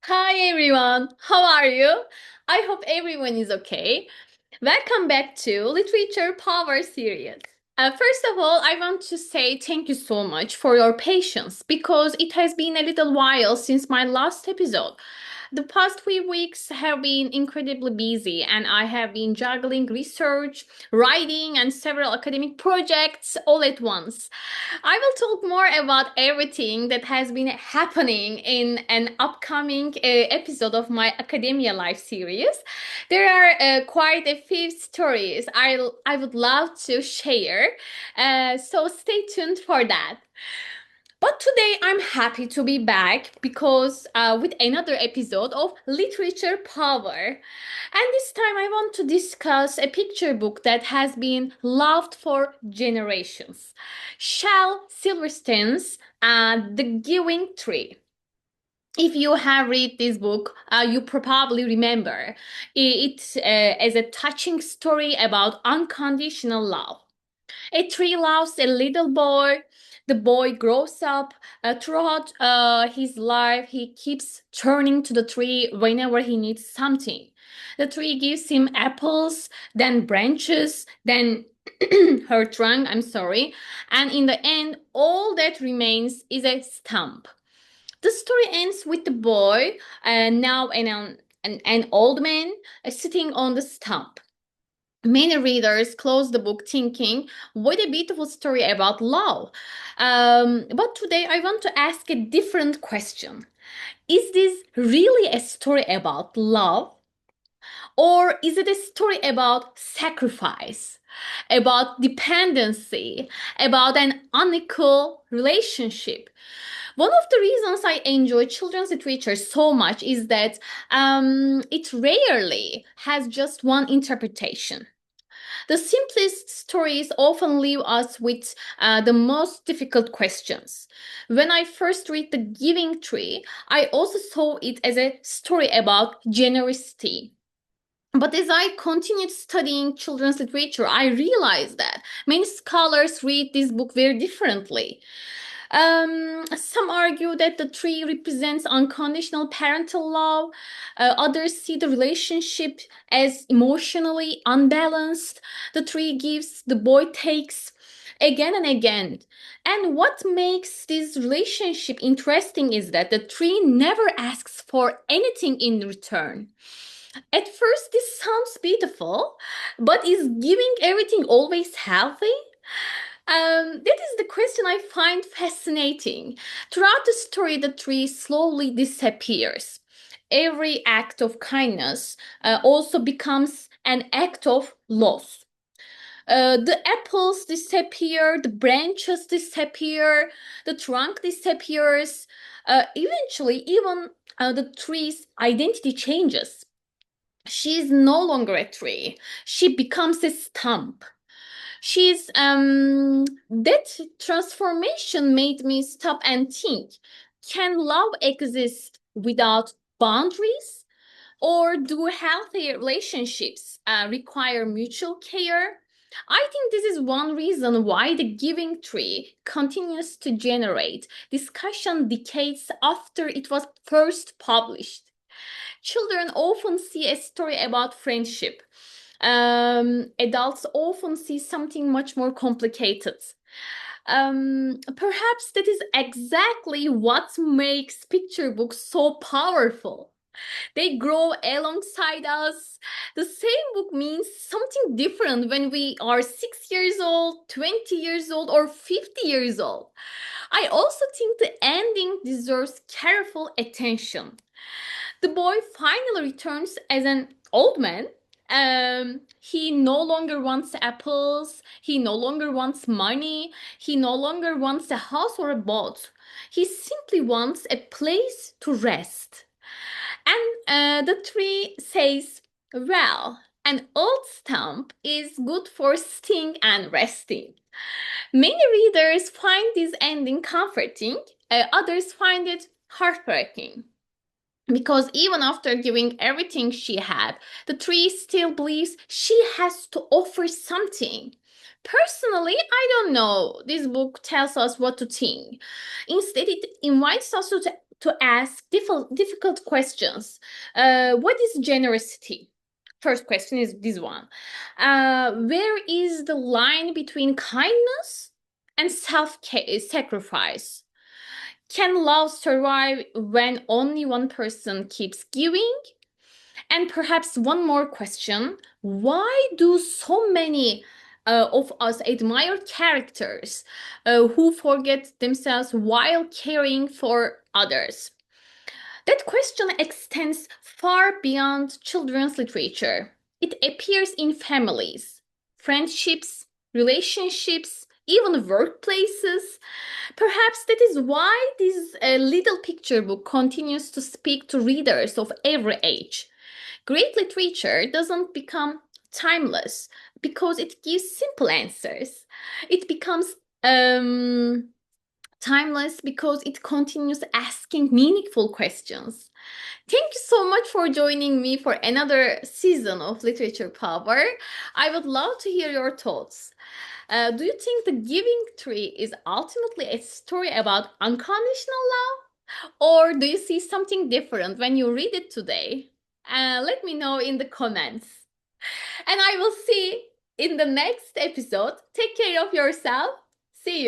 Hi everyone, how are you? I hope everyone is okay. Welcome back to Literature Power series. First of all, I want to say thank you so much for your patience because it has been a little while since my last episode. The past few weeks have been incredibly busy, and I have been juggling research, writing, and several academic projects all at once. I will talk more about everything that has been happening in an upcoming episode of my Academia Life series. There are quite a few stories I would love to share, so stay tuned for that. But today I'm happy to be back because with another episode of Literature Power. And this time I want to discuss a picture book that has been loved for generations. Shel Silverstein's The Giving Tree. If you have read this book, you probably remember it as a touching story about unconditional love. A tree loves a little boy. The boy grows up. Throughout his life, he keeps turning to the tree whenever he needs something. The tree gives him apples, then branches, then her trunk, I'm sorry. And in the end, all that remains is a stump. The story ends with the boy, now an old man, sitting on the stump. Many readers close the book thinking, what a beautiful story about love. But today I want to ask a different question. Is this really a story about love? Or is it a story about sacrifice, about dependency, about an unequal relationship? One of the reasons I enjoy children's literature so much is that it rarely has just one interpretation. The simplest stories often leave us with the most difficult questions. When I first read The Giving Tree, I also saw it as a story about generosity. But as I continued studying children's literature, I realized that many scholars read this book very differently. Some argue that the tree represents unconditional parental love. Others see the relationship as emotionally unbalanced. The tree gives, the boy takes again and again. And what makes this relationship interesting is that the tree never asks for anything in return. At first, this sounds beautiful, but is giving everything always healthy? That is the question I find fascinating. Throughout the story, the tree slowly disappears. Every act of kindness also becomes an act of loss. The apples disappear, the branches disappear, the trunk disappears. Eventually, even the tree's identity changes. She is no longer a tree. She becomes a stump. She's That transformation made me stop and think, can love exist without boundaries? Or do healthy relationships require mutual care? I think this is one reason why the Giving Tree continues to generate discussion decades after it was first published. Children often see a story about friendship. Adults often see something much more complicated. Perhaps that is exactly what makes picture books so powerful. They grow alongside us. The same book means something different when we are 6 years old, 20 years old, or 50 years old. I also think the ending deserves careful attention. The boy finally returns as an old man. He no longer wants apples. He no longer wants money. He no longer wants a house or a boat. He simply wants a place to rest. And the tree says, well, an old stump is good for sitting and resting. Many readers find this ending comforting, others find it heartbreaking. Because even after giving everything she had, the tree still believes she has to offer something. Personally, I don't know. This book tells us what to think. Instead, it invites us to ask difficult questions. What is generosity? First question is this one. Where is the line between kindness and self-sacrifice? Can love survive when only one person keeps giving? And perhaps one more question. Why do so many of us admire characters who forget themselves while caring for others? That question extends far beyond children's literature. It appears in families, friendships, relationships, even workplaces. Perhaps that is why this little picture book continues to speak to readers of every age. Great literature doesn't become timeless because it gives simple answers. It becomes timeless because it continues asking meaningful questions. Thank you so much for joining me for another season of Literature Power. I would love to hear your thoughts. Do you think The Giving Tree is ultimately a story about unconditional love? Or do you see something different when you read it today? Let me know in the comments. And I will see in the next episode. Take care of yourself. See you.